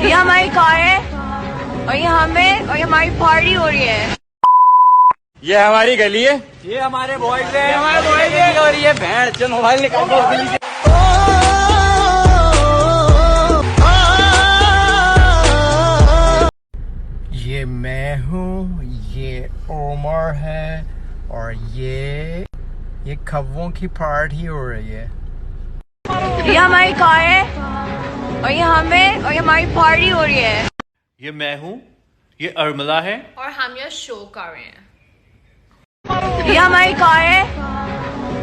ये हमारी कार है और ये हमारी पार्टी हो रही है। ये हमारी गली है, ये हमारे बॉयज है, हमारे बॉयज है। और ये भैंस जो मोबाइल निकाल दो गली से। ये मैं हूँ, ये ओमर है और ये खब्बों की पार्टी हो रही है। ये हमारी कार है और ये हमारी पार्टी हो रही है। ये मैं हूँ, ये अर्मिला है और हम यह शो कर रहे हैं। ये हमारी कार है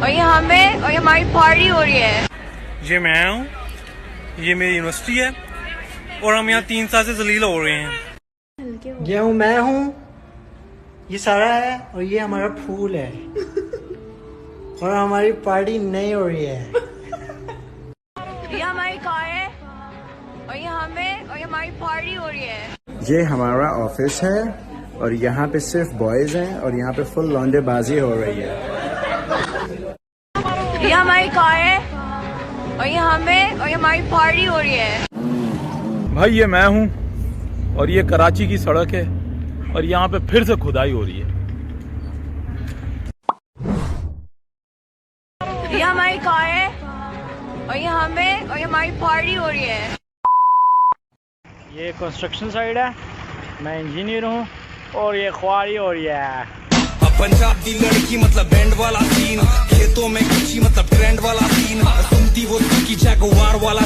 और ये हमारी पार्टी हो रही है। ये मैं हूँ, ये मेरी यूनिवर्सिटी है और हम यहाँ 3 साल से जलील हो रहे हैं। ये हूँ मैं हूँ, ये सारा है और ये हमारा फूल है और हमारी पार्टी नहीं हो रही है। ये हमारी कार है और ये हमारी पार्टी हो रही है। ये हमारा ऑफिस है और यहाँ पे सिर्फ बॉयज हैं और यहाँ पे फुल लौंडेबाजी हो रही है। ये हमारी कार है और ये हमारी पार्टी हो रही है। भाई ये मैं हूँ और ये कराची की सड़क है और यहाँ पे फिर से खुदाई हो रही है। ये हमारी कार है और ये हमारी पार्टी हो रही है। ये कंस्ट्रक्शन साइड है, मैं इंजीनियर हूँ और ये ख्वारी हो रही है। पंजाब की लड़की मतलब बैंड वाला सीन, खेतों में कृषि मतलब ट्रेंड वाला सीन, सुनती वो की जगवार वाला